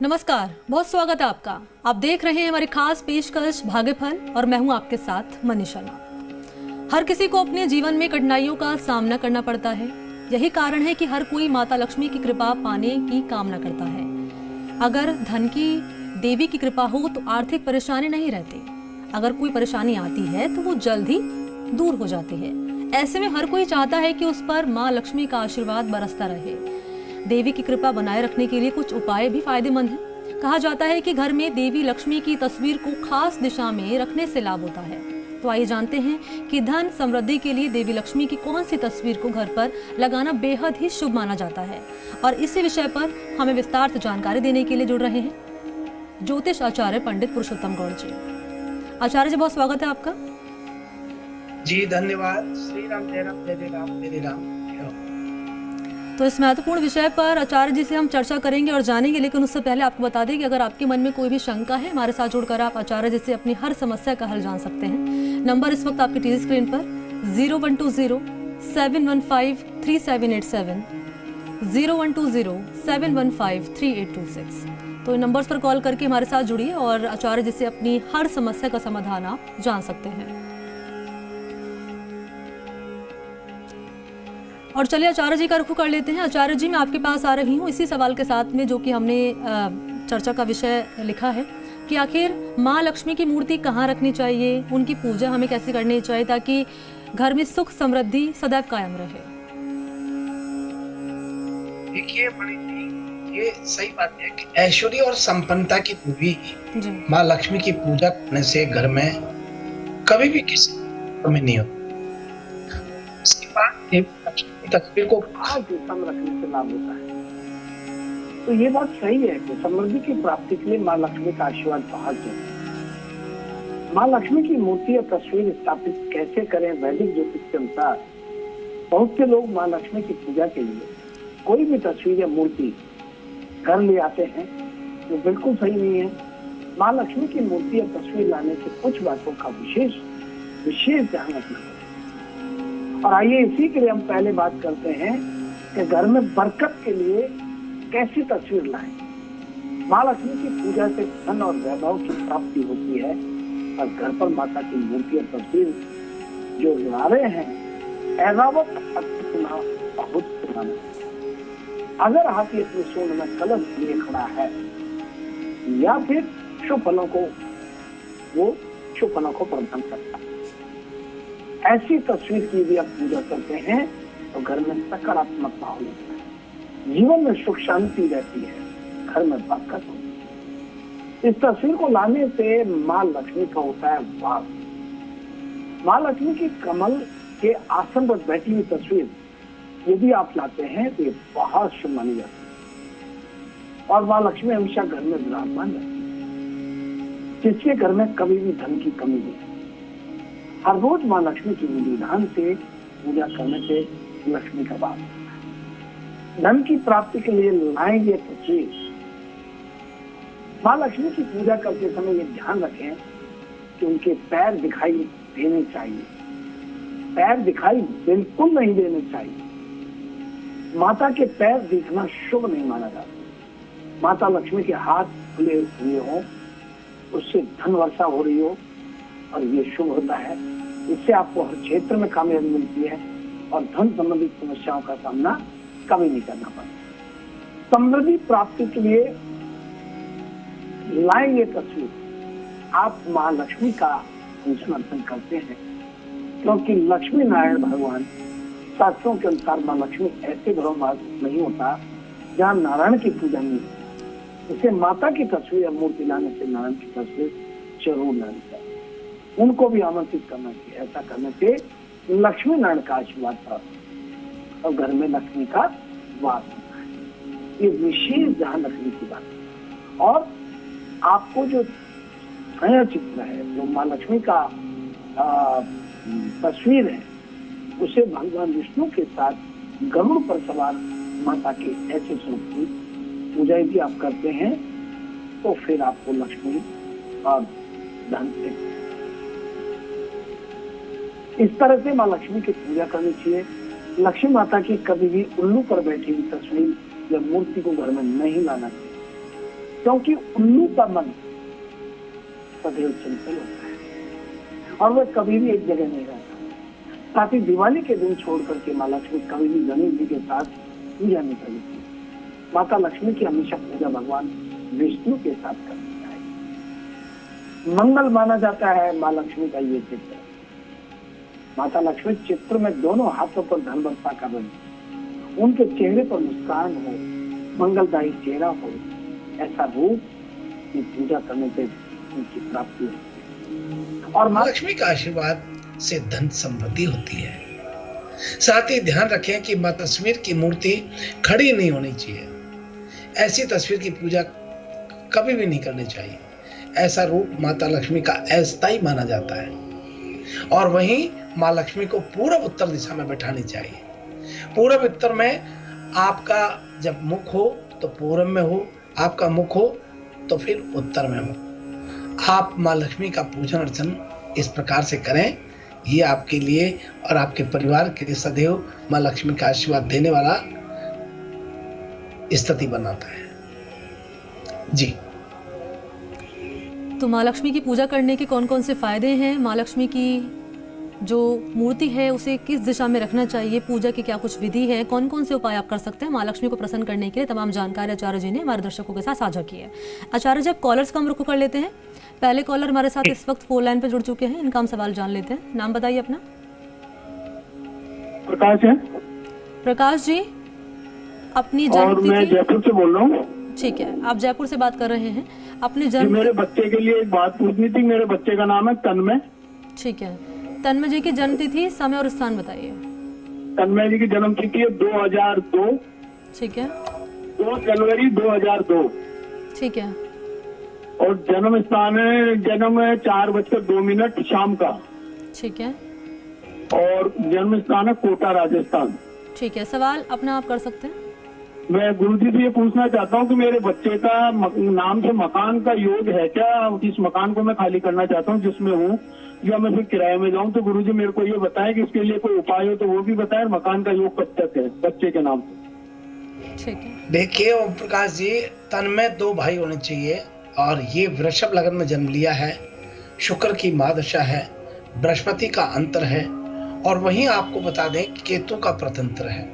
नमस्कार, बहुत स्वागत है आपका। आप देख रहे हैं हमारी खास पेशकश भाग्यफल और मैं हूं आपके साथ मनीषा। हर किसी को अपने जीवन में कठिनाइयों का सामना करना पड़ता है। यही कारण है कि हर कोई माता लक्ष्मी की कृपा पाने की कामना करता है। अगर धन की देवी की कृपा हो तो आर्थिक परेशानी नहीं रहती। अगर कोई परेशानी आती है तो वो जल्द ही दूर हो जाती है। ऐसे में हर कोई चाहता है कि उस पर माँ लक्ष्मी का आशीर्वाद बरसता रहे। देवी की कृपा बनाए रखने के लिए कुछ उपाय भी फायदेमंद हैं। कहा जाता है कि घर में देवी लक्ष्मी की तस्वीर को खास दिशा में रखने से लाभ होता है। तो आइए जानते हैं कि धन समृद्धि के लिए देवी लक्ष्मी की कौन सी तस्वीर को घर पर लगाना बेहद ही शुभ माना जाता है। और इसी विषय पर हमें विस्तार से जानकारी देने के लिए जुड़ रहे हैं ज्योतिष आचार्य पंडित पुरुषोत्तम गौड़ जी। आचार्य जी, बहुत स्वागत है आपका। जी धन्यवाद। श्री राम जय राम जय राम जय राम। तो इस महत्वपूर्ण विषय पर आचार्य जी से हम चर्चा करेंगे और जानेंगे, लेकिन उससे पहले आपको बता दें कि अगर आपके मन में कोई भी शंका है, हमारे साथ जुड़कर आप आचार्य जी से अपनी हर समस्या का हल जान सकते हैं। नंबर इस वक्त आपकी टीवी स्क्रीन पर 0120-715-3787, 0120-715-3826। तो इन नंबर्स पर कॉल करके हमारे साथ जुड़िए और आचार्य जी से अपनी हर समस्या का समाधान आप जान सकते हैं। और चलिए आचार्य जी का रुख कर लेते हैं। आचार्य जी, मैं आपके पास आ रही हूँ इसी सवाल के साथ में जो कि हमने चर्चा का विषय लिखा है कि आखिर माँ लक्ष्मी की मूर्ति कहाँ रखनी चाहिए, उनकी पूजा हमें कैसे करनी चाहिए ताकि घर में सुख समृद्धि सदैव कायम रहे। देखिए बड़ी ये सही बात है कि ऐश्वर्य और संपन्नता की देवी माँ लक्ष्मी की पूजा करने से घर में कभी भी किसी कमी नहीं होती। इसके बाद तस्वीर को खास दिशा में रखने से लाभ होता है। तो ये बात सही है कि समृद्धि की प्राप्ति के लिए माँ लक्ष्मी का आशीर्वाद बहुत जरूरी है। माँ लक्ष्मी की मूर्ति या तस्वीर स्थापित कैसे करें? वैदिक ज्योतिष के अनुसार बहुत से लोग माँ लक्ष्मी की पूजा के लिए कोई भी तस्वीर या मूर्ति घर ले आते हैं, जो बिल्कुल सही नहीं है। माँ लक्ष्मी की मूर्ति या तस्वीर लाने से कुछ बातों का विशेष ध्यान रखना है। और आइए इसी के लिए हम पहले बात करते हैं कि घर में बरकत के लिए कैसी तस्वीर लाएं। माँ लक्ष्मी की पूजा से धन और वैभव की प्राप्ति होती है और घर पर माता की मूर्ति और तस्वीर जो ला रहे हैं ऐरावत बहुत पुराना। अगर हाथी अपने सोन में कलश लिए खड़ा है या फिर शुभ फलों को प्रदान करता है, ऐसी तस्वीर की भी आप पूजा करते हैं तो घर में सकारात्मक माहौल होता है, जीवन में सुख शांति रहती है, घर में बरकत होती है। इस तस्वीर को लाने से माँ लक्ष्मी का होता है वास। माँ लक्ष्मी की कमल के आसन पर बैठी हुई तस्वीर यदि आप लाते हैं तो ये बहुत शुभ मानी जाती है और माँ लक्ष्मी हमेशा घर में विराजमान रहती है, जिससे घर में कभी भी धन की कमी नहीं। हर रोज माँ लक्ष्मी की विधान से पूजा करने से लक्ष्मी का वास होता है। धन की प्राप्ति के लिए लाएंगे तस्वीर। माँ लक्ष्मी की पूजा करते समय ये ध्यान रखें कि उनके पैर दिखाई देने चाहिए। पैर दिखाई बिल्कुल नहीं देने चाहिए। माता के पैर दिखना शुभ नहीं माना जाता। माता लक्ष्मी के हाथ खुले हुए हो, उससे धन वर्षा हो रही हो और ये शुभ होता है। इससे आपको हर क्षेत्र में कामयाबी मिलती है और धन संबंधित समस्याओं का सामना कभी नहीं करना पड़ता। समृद्धि प्राप्ति के लिए लाएंगे तस्वीर। आप माँ लक्ष्मी का पूजन अर्चन करते हैं क्योंकि लक्ष्मी नारायण भगवान शास्त्रों के अनुसार माँ लक्ष्मी ऐसे घरों में नहीं होता जहाँ नारायण की पूजा नहीं होती। इसे माता की तस्वीर या मूर्ति लाने से नारायण की तस्वीर जरूर लानी चाहिए, उनको भी आमंत्रित करना चाहिए। ऐसा करने से लक्ष्मी नारायण का आशीर्वाद प्राप्त और घर में लक्ष्मी का वास होता है। ये विशेष ध्यान रखने की बात है। और आपको जो छाया चित्र है, जो माँ लक्ष्मी का तस्वीर है, उसे भगवान विष्णु के साथ गरुड़ पर सवार माता के ऐसे स्वरूप की पूजा यदि आप करते हैं तो फिर आपको लक्ष्मी और धन से इस तरह से माँ लक्ष्मी की पूजा करनी चाहिए। लक्ष्मी माता की कभी भी उल्लू पर बैठी हुई तस्वीर या मूर्ति को घर में नहीं लाना चाहिए। क्योंकि उल्लू का मन सदैव चंचल होता है और वह कभी भी एक जगह नहीं रहता। ताकि दिवाली के दिन छोड़ करके माँ लक्ष्मी कभी भी गणेश जी के साथ पूजा नहीं करनी चाहिए। माता लक्ष्मी की हमेशा पूजा भगवान विष्णु के साथ करनी चाहिए। मंगल माना जाता है माँ लक्ष्मी का ये चित्र। माता लक्ष्मी चित्र में दोनों हाथों पर धन वर्षा कर रही है, उनके चेहरे पर मुस्कान हो, मंगलदायी चेहरा हो, ऐसा रूप की पूजा करने से उनकी प्राप्ति है। और माँ लक्ष्मी का आशीर्वाद से धन समृद्धि होती है। साथ ही ध्यान रखें कि माँ तस्वीर की मूर्ति खड़ी नहीं होनी चाहिए। ऐसी तस्वीर की पूजा कभी भी नहीं करनी चाहिए। ऐसा रूप माता लक्ष्मी का अस्थायी माना जाता है। और वहीं माँ लक्ष्मी को पूर्व उत्तर दिशा में बैठानी चाहिए। पूर्व उत्तर में आपका जब मुख हो तो पूर्व में हो, आपका मुख हो तो फिर उत्तर में हो। आप माँ लक्ष्मी का पूजन अर्चन इस प्रकार से करें, ये आपके लिए और आपके परिवार के लिए सदैव माँ लक्ष्मी का आशीर्वाद देने वाला स्थिति बनाता है। जी, तो माँ लक्ष्मी की पूजा करने के कौन कौन से फायदे हैं, माँ लक्ष्मी की जो मूर्ति है उसे किस दिशा में रखना चाहिए, पूजा की क्या कुछ विधि है, कौन कौन से उपाय आप कर सकते हैं माँ लक्ष्मी को प्रसन्न करने के लिए, तमाम जानकारी आचार्य जी ने हमारे दर्शकों के साथ साझा की है। आचार्य जी, अब कॉलर्स का हम रुख कर लेते हैं। पहले कॉलर हमारे साथ इस वक्त फोन लाइन पे जुड़ चुके हैं, इनका हम सवाल जान लेते हैं। नाम बताइए अपना। प्रकाश है। प्रकाश जी, अपनी और मैं जयपुर से बोल रहा हूँ। ठीक है, आप जयपुर से बात कर रहे हैं। अपनी जन्म, मेरे बच्चे के लिए एक बात पूछनी थी। मेरे बच्चे का नाम है तन्मय। ठीक है, तन्मय जी की जन्म तिथि, समय और स्थान बताइए। तन्मय जी की जन्म तिथि है 2002। ठीक है, 2 जनवरी 2002। ठीक है, और जन्म स्थान है, जन्म है 4:02 शाम का। ठीक है, और जन्म स्थान है कोटा, राजस्थान। ठीक है, सवाल अपना आप कर सकते हैं। मैं गुरुजी से ये पूछना चाहता हूँ कि मेरे बच्चे का नाम से मकान का योग है क्या? इस मकान को मैं खाली करना चाहता हूँ जिसमें हूँ, या मैं फिर किराए में जाऊँ। तो गुरुजी मेरे को ये बताएं कि इसके लिए कोई उपाय हो तो वो भी बताएं। मकान का योग कब तक है बच्चे के नाम से? ठीक है, देखिए ओम प्रकाश जी, तन्मय 2 भाई होने चाहिए और ये वृषभ लग्न में जन्म लिया है। शुक्र की महादशा है, बृहस्पति का अंतर है और वहीं आपको बता दें कि केतु का प्रतंत्र है।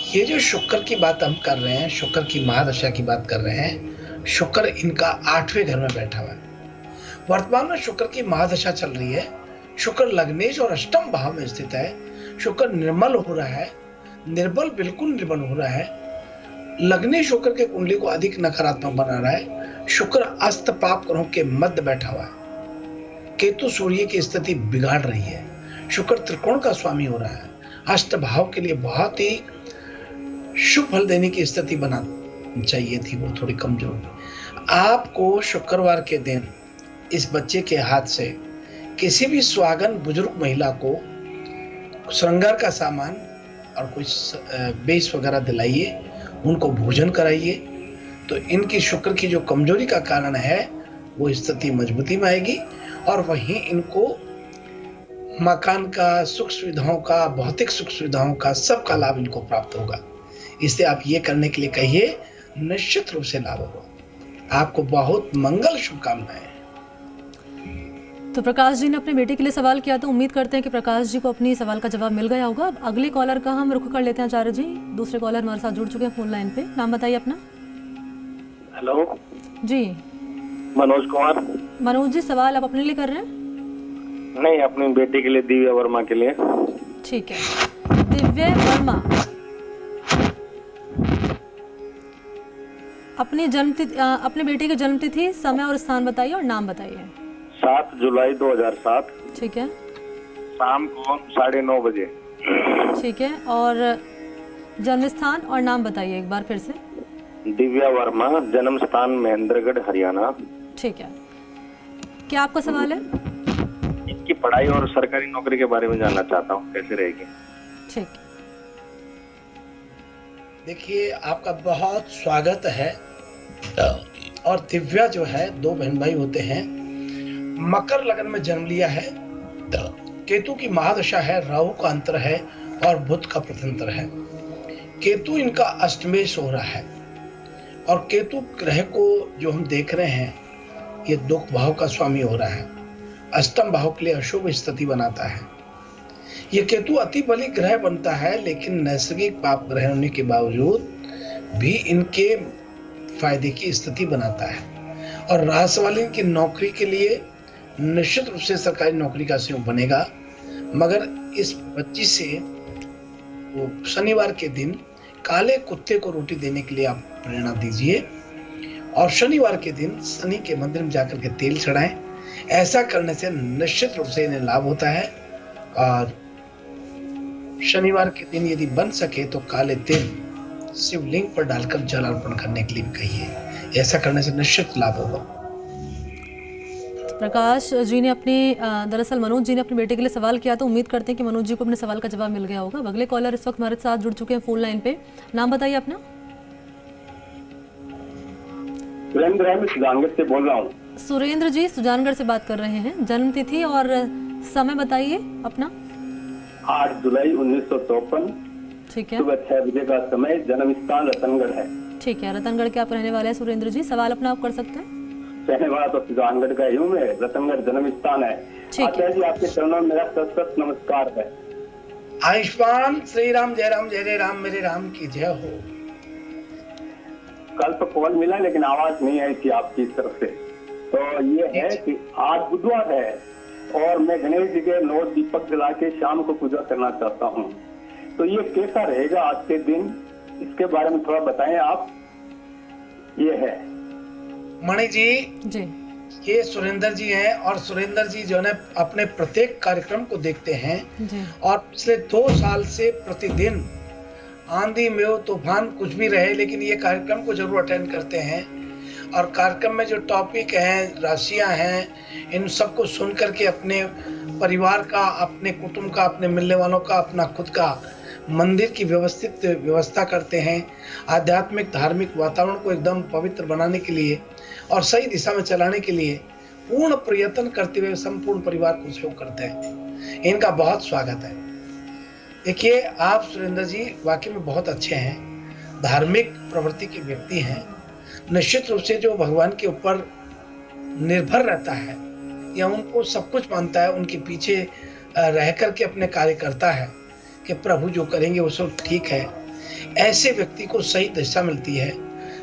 ये जो शुक्र की बात हम कर रहे हैं, शुक्र की महादशा की बात कर रहे हैं, शुक्र इनका 8वें घर में बैठा हुआ है। वर्तमान में शुक्र की महादशा चल रही है। शुक्र लग्नेश और अष्टम भाव में स्थित है। शुक्र निर्मल हो रहा है, निर्बल बिल्कुल निर्बल हो रहा है। लग्नेश शुक्र के कुंडली को अधिक नकारात्मक बना रहा है। शुक्र अस्त पाप ग्रहों के मध्य बैठा हुआ है। केतु सूर्य की स्थिति बिगाड़ रही है। शुक्र त्रिकोण का स्वामी हो रहा है। अष्ट भाव के लिए बहुत ही शुभ फल देने की स्थिति बना चाहिए थी, वो थोड़ी कमजोर है। आपको शुक्रवार के दिन इस बच्चे के हाथ से किसी भी सुहागन बुजुर्ग महिला को श्रृंगार का सामान और कुछ बेस वगैरह दिलाइए, उनको भोजन कराइए, तो इनकी शुक्र की जो कमजोरी का कारण है वो स्थिति मजबूती में आएगी और वहीं इनको मकान का, सुख सुविधाओं का, भौतिक सुख सुविधाओं का सबका लाभ इनको प्राप्त होगा। इसलिए आप ये करने के लिए कहिए, निश्चित रूप से लाभ होगा। आपको बहुत मंगल शुभकामनाएं। तो प्रकाश जी ने अपने बेटे के लिए सवाल किया, तो उम्मीद करते हैं कि प्रकाश जी को अपनी सवाल का जवाब मिल गया होगा। अब अगले कॉलर का हम रुख कर लेते हैं आचार्य जी। दूसरे कॉलर हमारे साथ जुड़ चुके हैं फोन लाइन पे। नाम बताइए अपना। हेलो जी, मनोज कुमार। मनोज जी, सवाल आप अपने लिए कर रहे हैं? नहीं, अपनी बेटी के लिए, दिव्या वर्मा के लिए। ठीक है, दिव्या वर्मा, अपनी जन्मतिथि, अपने बेटे की जन्मतिथि, समय और स्थान बताइए और नाम बताइए। 7 जुलाई 2007। ठीक है, शाम को 9:30 बजे। ठीक है, और जन्म स्थान और नाम बताइए एक बार फिर से। दिव्या वर्मा, जन्म स्थान महेंद्रगढ़, हरियाणा। ठीक है, क्या आपका सवाल है? इसकी पढ़ाई और सरकारी नौकरी के बारे में जानना चाहता हूँ, कैसे रहेगी? ठीक, देखिए आपका बहुत स्वागत है। और दिव्या जो है 2 बहन भाई होते हैं। मकर लग्न में जन्म लिया है। केतु की महादशा है, राहु का अंतर है और बुध का प्रतंत्र है। केतु इनका अष्टमेश हो रहा है। और केतु ग्रह को जो हम देख रहे हैं, ये दुख भाव का स्वामी हो रहा है, अष्टम भाव के लिए अशुभ स्थिति बनाता है। ये केतु अति बली ग्रह बनता है, लेकिन नैसर्गिक पाप ग्रह होने के बावजूद भी इनके फायदे की स्थिति बनाता है। और राशि वाले की नौकरी के लिए निश्चित रूप से सरकारी नौकरी का संयोग बनेगा, मगर इस 25 से वो शनिवार के दिन काले कुत्ते को रोटी देने के लिए आप प्रेरणा दीजिए, और शनिवार के दिन शनि के मंदिर में जाकर के तेल चढ़ाएं। ऐसा करने से निश्चित रूप से इन्हें लाभ होता है। और शनिवार के दिन यदि बन सके तो काले तिल शिवलिंग पर डालकर जल अर्पण करने के लिए भी कहिए। ऐसा करने से निश्चित लाभ होगा। प्रकाश जी ने अपने दरअसल मनोज जी ने अपने बेटे के लिए सवाल किया, तो उम्मीद करते हैं कि मनोज जी को अपने सवाल का जवाब मिल गया होगा। अगले कॉलर इस वक्त हमारे साथ जुड़ चुके हैं फोन लाइन पे। नाम बताइए अपना। सुरेंद्र है, मैं सुजानगढ़ से बोल रहा हूँ। सुरेंद्र जी सुजानगढ़ से बात कर रहे हैं। जन्म तिथि और समय बताइए अपना। 8 जुलाई 1954, ठीक है, सुबह 6 बजे का समय। जन्म स्थान रतनगढ़ है। ठीक है, रतनगढ़ के आप रहने वाले हैं सुरेंद्र जी। सवाल अपना आप कर सकते हैं। रहने वाला तो सुजानगढ़ का ही हूँ मैं, रतनगढ़ जन्म स्थान है। आचार्य जी आपके चरणों में मेरा सत नमस्कार है। आयुष्मान श्री राम, जय राम जय राम, मेरे राम की जय हो। कल तो कॉल मिला लेकिन आवाज नहीं आई थी आपकी तरफ से। तो ये है कि आज बुधवार है और मैं गणेश जी के 9 दीपक जला के शाम को पूजा करना चाहता हूँ। तो ये कैसा रहेगा आज के दिन, इसके बारे में थोड़ा बताएं आप। ये है मणि जी, जी ये सुरेंद्र जी हैं, और सुरेंद्र जी जो है अपने प्रत्येक कार्यक्रम को देखते हैं जी। और पिछले 2 साल से प्रतिदिन आंधी में तूफान कुछ भी रहे, लेकिन ये कार्यक्रम को जरूर अटेंड करते हैं। और कार्यक्रम में जो टॉपिक हैं, राशियां हैं, इन सबको सुन करके अपने परिवार का, अपने कुटुंब का, अपने मिलने वालों का, अपना खुद का मंदिर की व्यवस्थित व्यवस्था करते हैं। आध्यात्मिक धार्मिक वातावरण को एकदम पवित्र बनाने के लिए और सही दिशा में चलाने के लिए पूर्ण प्रयत्न करते हुए संपूर्ण परिवार को सहयोग करते हैं। इनका बहुत स्वागत है। देखिए, आप सुरेंद्र जी वाकई में बहुत अच्छे हैं, धार्मिक प्रवृत्ति के व्यक्ति हैं। निश्चित रूप से जो भगवान के ऊपर निर्भर रहता है या उनको सब कुछ मानता है, उनके पीछे रह करके अपने कार्य करता है कि प्रभु जो करेंगे वो सब ठीक है, ऐसे व्यक्ति को सही दिशा मिलती है,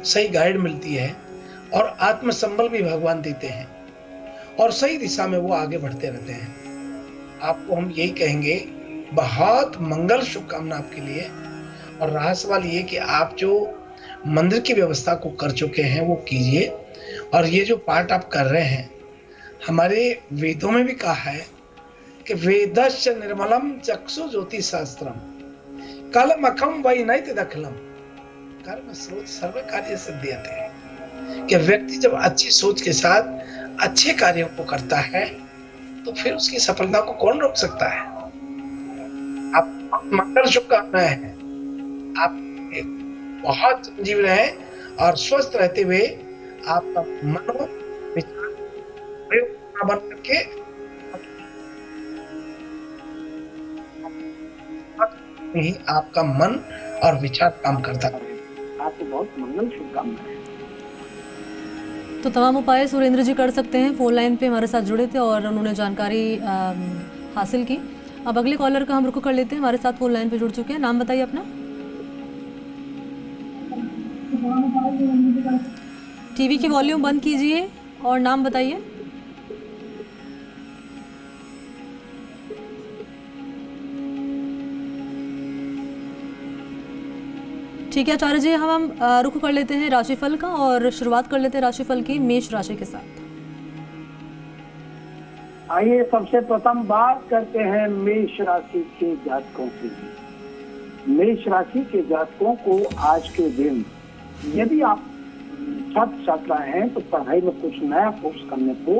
सही गाइड मिलती है और आत्मसंबल भी भगवान देते हैं और सही दिशा में वो आगे बढ़ते रहते हैं। आपको हम यही कहेंगे, बहुत मंगल शुभकामना आपके लिए। और रहा सवाल ये कि आप जो मंदिर की व्यवस्था को कर चुके हैं वो कीजिए, और ये जो पाठ आप कर रहे हैं, हमारे वेदों में भी कहा है कि वेदश्च निर्मलम चक्षु ज्योति शास्त्रम कलमखम वै नैत दखलम कर्म स्रोत सर्व कार्य सिद्ध्यते। कि व्यक्ति जब अच्छी सोच के साथ अच्छे कार्यों को करता है तो फिर उसकी सफलता को कौन रोक सकता है। आप मंगल शुभकामनाएं हैं, आप बहुत संजीव रहे और स्वस्थ रहते हुए आपका मनो विचार बन करके ही आपका मन और विचार काम करता है। आपको बहुत मंगल शुभकामनाएं। तो तमाम उपाय सुरेंद्र जी कर सकते हैं। फोन लाइन पे हमारे साथ जुड़े थे और उन्होंने जानकारी हासिल की। अब अगले कॉलर का हम रुख कर लेते हैं। हमारे साथ फोन लाइन पे जुड़ चुके हैं। नाम बताइए अपना। टीवी की वॉल्यूम बंद कीजिए और नाम बताइए। ठीक है आचार्य जी, हम रुख कर लेते हैं राशिफल का और शुरुआत कर लेते हैं राशिफल की मेष राशि के साथ। आइए सबसे प्रथम बात करते हैं मेष राशि के जातकों की। मेष राशि के जातकों को आज के दिन यदि आप छात्र छात्रा हैं तो पढ़ाई में कुछ नया कोर्स करने को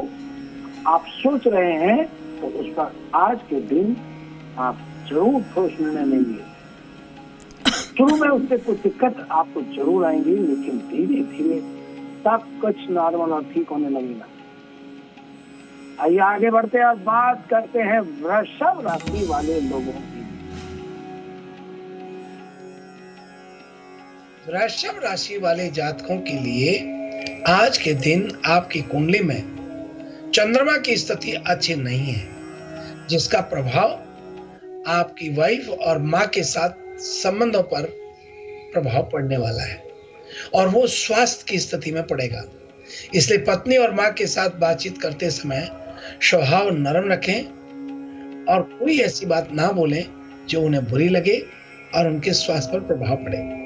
आप सोच रहे हैं तो उस पर आज के दिन आप जरूर ठोस निर्णय लेंगे। शुरू में उससे कुछ दिक्कत आपको जरूर आएंगी, लेकिन धीरे धीरे सब कुछ नॉर्मल और ठीक होने लगेगा। आइए आगे बढ़ते हैं, बात करते हैं वृषभ राशि वाले लोगों की। वृषभ राशि वाले जातकों के लिए आज के दिन आपकी कुंडली में चंद्रमा की स्थिति अच्छी नहीं है, जिसका प्रभाव आपकी वाइफ और मां के साथ संबंधों पर प्रभाव पड़ने वाला है और वो स्वास्थ्य की स्थिति में पड़ेगा। इसलिए पत्नी और मां के साथ बातचीत करते समय स्वभाव नरम रखें और कोई ऐसी बात ना बोलें जो उन्हें बुरी लगे और उनके स्वास्थ्य पर प्रभाव पड़े।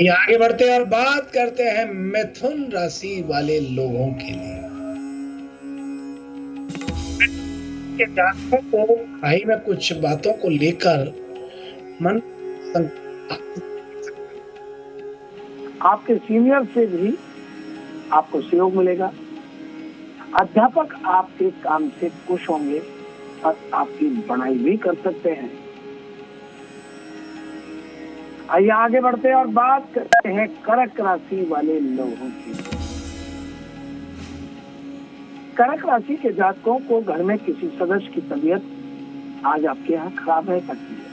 आगे बढ़ते हैं और बात करते हैं मिथुन राशि वाले लोगों के लिए। जातकों को भाई में कुछ बातों को लेकर मन आपके सीनियर से भी आपको सहयोग मिलेगा। अध्यापक आपके काम से खुश होंगे और आपकी बड़ाई भी कर सकते हैं। आइए आगे बढ़ते हैं और बात करते हैं कर्क राशि वाले लोगों की। कर्क राशि के जातकों को घर में किसी सदस्य की तबीयत आज आपके यहाँ खराब रह सकती है,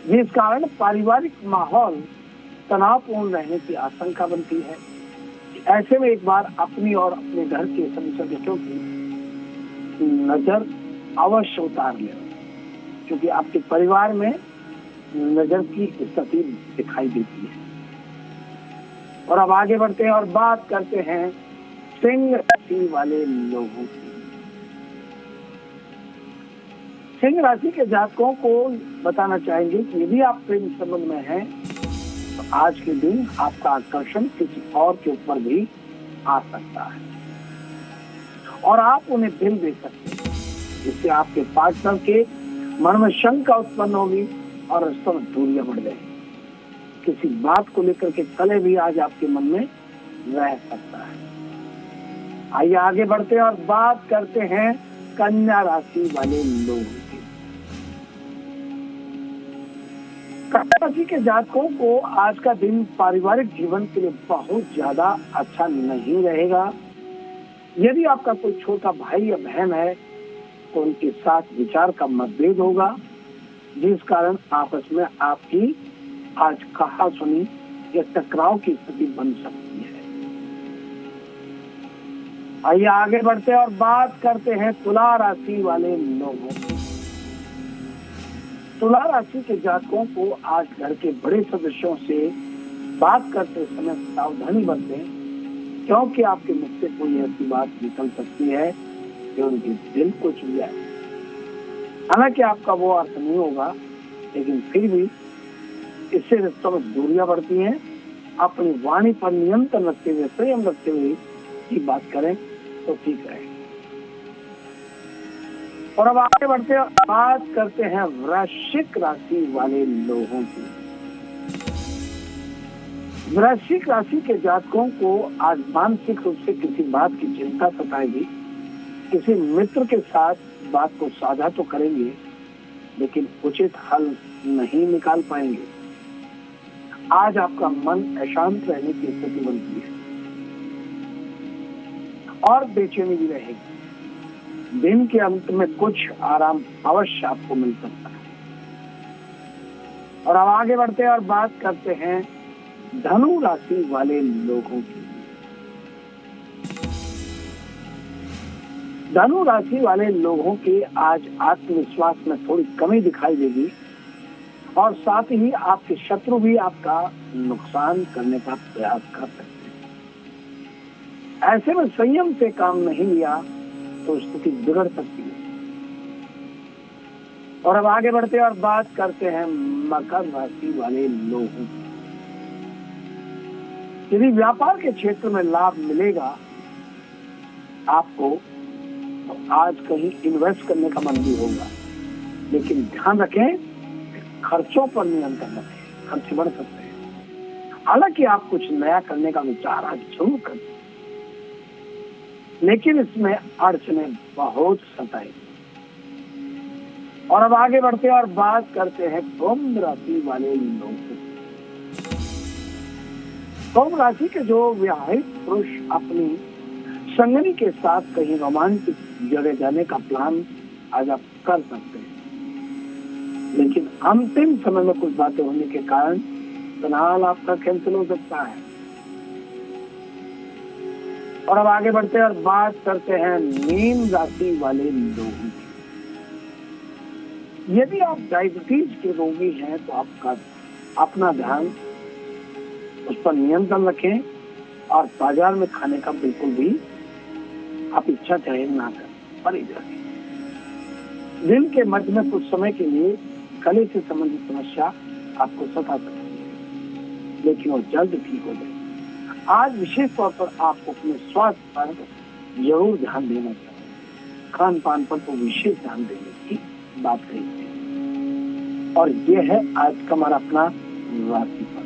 जिस कारण पारिवारिक माहौल तनावपूर्ण रहने की आशंका बनती है। ऐसे में एक बार अपनी और अपने घर के सभी सदस्यों की नजर अवश्य उतार ले, क्योंकि आपके परिवार में नजर की स्थिति दिखाई देती है। और अब आगे बढ़ते हैं और बात करते हैं सिंह राशि वाले लोगों की। सिंह राशि के जातकों को बताना चाहेंगे कि यदि आप प्रेम संबंध में हैं तो आज के दिन आपका आकर्षण किसी और के ऊपर भी आ सकता है और आप उन्हें दिल दे सकते हैं, जिससे आपके पार्टनर के मन में शंका उत्पन्न होगी और रिश्तों में दूरियां बढ़ जाएगी। किसी बात को लेकर के कलह भी आज आपके मन में रह सकता है। आइए आगे बढ़ते हैं और बात करते हैं कन्या राशि वाले लोगों की। कन्या राशि के जातकों को आज का दिन पारिवारिक जीवन के लिए बहुत ज्यादा अच्छा नहीं रहेगा। यदि आपका कोई छोटा भाई या बहन है तो उनके साथ विचार का मतभेद होगा, जिस कारण आपस में आपकी आज कहा सुनी या टकराव की स्थिति बन सकती है। आइए आगे बढ़ते हैं और बात करते हैं तुला राशि वाले लोगों की। तुला राशि के जातकों को आज घर के बड़े सदस्यों से बात करते समय सावधानी बरतें, क्योंकि आपके मुख से कोई ऐसी बात निकल सकती है जो उनके दिल को छू जाए। हालांकि आपका वो अर्थ नहीं होगा, लेकिन फिर भी इससे रिश्तों में दूरियां बढ़ती हैं। अपनी वाणी पर नियंत्रण रखते हुए, संयम रखते हुए की बात करें तो ठीक रहे। और अब आगे बढ़ते हैं, बात करते हैं वृश्चिक राशि वाले लोगों की। वृश्चिक राशि के जातकों को आज मानसिक रूप से किसी बात की चिंता सताएगी। किसी मित्र के साथ बात को साझा तो करेंगे, लेकिन उचित हल नहीं निकाल पाएंगे। आज आपका मन अशांत रहने की स्थिति बनती है और बेचैनी भी रहेगी। दिन के अंत में कुछ आराम अवश्य आपको मिल सकता है। और अब आगे बढ़ते हैं और बात करते हैं धनु राशि वाले लोगों की। धनु राशि वाले लोगों के आज आत्मविश्वास में थोड़ी कमी दिखाई देगी और साथ ही आपके शत्रु भी आपका नुकसान करने का प्रयास कर सकते हैं। ऐसे में संयम से काम नहीं लिया तो स्थिति बिगड़ सकती है। और अब आगे बढ़ते हैं और बात करते हैं मकर राशि वाले लोगों की। यदि व्यापार के क्षेत्र में लाभ मिलेगा आपको, तो आज कहीं इन्वेस्ट करने का मन भी होगा, लेकिन ध्यान रखें खर्चों पर नियंत्रण रखें, खर्च बढ़ सकते हैं। हालांकि आप कुछ नया करने का विचार आज जरूर करें, लेकिन इसमें अड़चनें बहुत सताएंगी। और अब आगे बढ़ते हैं और बात करते हैं कुंभ राशि वाले लोगों। कुंभ राशि के जो विवाहित पुरुष अपनी संगनी के साथ कहीं रोमांटिक जगह जाने का प्लान आज आप कर सकते हैं। लेकिन अंतिम समय में कुछ बातें होने के कारण फिलहाल आपका कैंसिल हो सकता है। और अब आगे बढ़ते हैं और बात करते हैं मीन राशि वाले लोगों की। यदि आप डायबिटीज के रोगी हैं तो आपका अपना ध्यान उस पर नियंत्रण रखें और बाजार में खाने का बिल्कुल भी आप इच्छा चाहे ना करें, परहेज रखें। दिल के मध्य में कुछ समय के लिए गले से संबंधित समस्या आपको सता सकती है, लेकिन वो जल्द ठीक हो जाएगी। आज विशेष तौर पर आपको अपने स्वास्थ्य पर जरूर ध्यान देना चाहिए। खान पान पर तो विशेष ध्यान देने की बात कही है। और ये है आज का हमारा अपना राशिफल।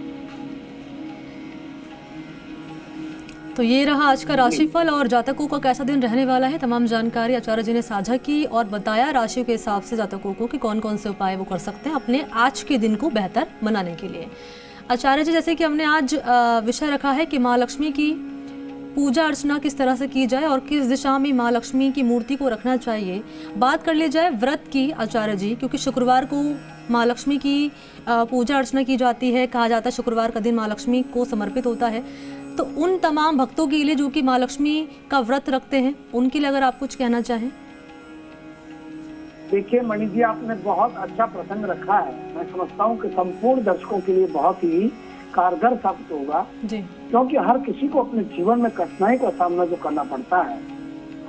तो ये रहा आज का राशिफल और जातकों का कैसा दिन रहने वाला है। तमाम जानकारी आचार्य जी ने साझा की और बताया राशियों के हिसाब से जातकों को कि कौन कौन से उपाय वो कर सकते हैं अपने आज के दिन को बेहतर बनाने के लिए। आचार्य जी, जैसे कि हमने आज विषय रखा है कि माँ लक्ष्मी की पूजा अर्चना किस तरह से की जाए और किस दिशा में माँ लक्ष्मी की मूर्ति को रखना चाहिए, बात कर ली जाए व्रत की आचार्य जी, क्योंकि शुक्रवार को माँ लक्ष्मी की पूजा अर्चना की जाती है। कहा जाता है शुक्रवार का दिन माँ लक्ष्मी को समर्पित होता है। तो उन तमाम भक्तों के लिए जो कि माँ लक्ष्मी का व्रत रखते हैं, उनके लिए अगर आप कुछ कहना चाहें। देखिए मणि जी, आपने बहुत अच्छा प्रसंग रखा है। मैं समझता हूँ कि संपूर्ण दर्शकों के लिए बहुत ही कारगर साबित होगा जी, क्योंकि हर किसी को अपने जीवन में कठिनाई का सामना जो करना पड़ता है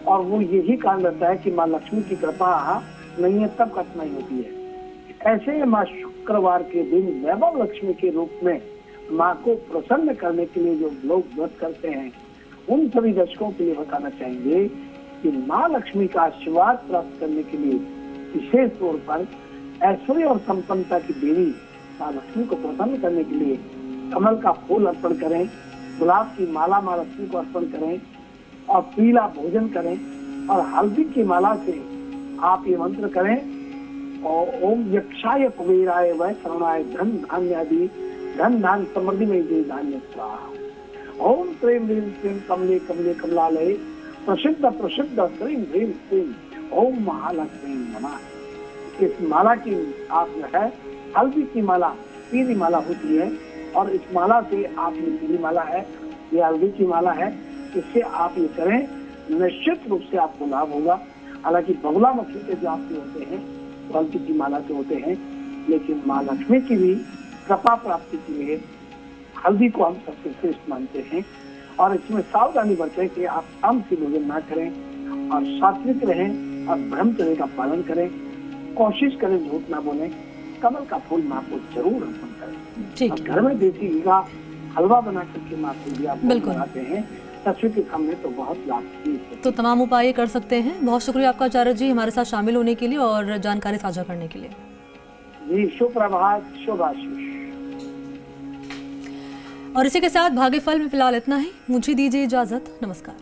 और वो यही कारण रहता है कि माँ लक्ष्मी की कृपा नहीं है तब कठिनाई होती है। ऐसे में माँ शुक्रवार के दिन वैभव लक्ष्मी के रूप में माँ को प्रसन्न करने के लिए जो लोग व्रत करते हैं, उन सभी दर्शकों के लिए बताना चाहेंगे कि माँ लक्ष्मी का आशीर्वाद प्राप्त करने के लिए विशेष तौर पर ऐश्वर्य और संपन्नता की देवी माँ लक्ष्मी को प्रसन्न करने के लिए कमल का फूल अर्पण करें, गुलाब की माला माँ लक्ष्मी को अर्पण करें और पीला भोजन करें और हल्दी की माला से आप ये मंत्र करें और ओम यक्षाय कुबेराय वै शरणाय धन धान्य आदि धन धान समृद्धि में दे धान्य स्वाहा। ओम प्रेम ह्रीम प्रेम कमले कमले कमलालय प्रसिद्ध प्रसिद्ध श्रीम ह्रीम श्रीम ओम महालक्ष्मी नमः। इस माला की आप जो है हल्दी की माला पीली माला होती है और इस माला से आप ये पीली माला है, ये हल्दी की माला है, इससे आप ये करें, निश्चित रूप से आपको लाभ होगा। हालांकि बगुला मक्खी के जो आपके होते हैं हल्दी की माला के होते हैं, लेकिन माँ लक्ष्मी की भी कृपा प्राप्ति के लिए हल्दी को हम सबसे श्रेष्ठ मानते हैं। और इसमें सावधानी बरतें कि आप आमसी भोजन ना करें और सात्विक रहें और ब्रह्मचर्य का पालन करें। कोशिश करें झूठ ना बोलें। कमल का फूल माँ को जरूर अर्पण करें। और घर में देसी घी का हलवा बना करके माँ को भी आप बनाते हैं, तस्वीर के सामने तो बहुत लाभ है। तो तमाम उपाय कर सकते हैं। बहुत शुक्रिया आपका आचार्य जी हमारे साथ शामिल होने के लिए और जानकारी साझा करने के लिए। जी शुभ प्रभात, शुभ आशीष। और इसी के साथ भाग्यफल में फिलहाल इतना ही। मुझे दीजिए इजाजत। नमस्कार।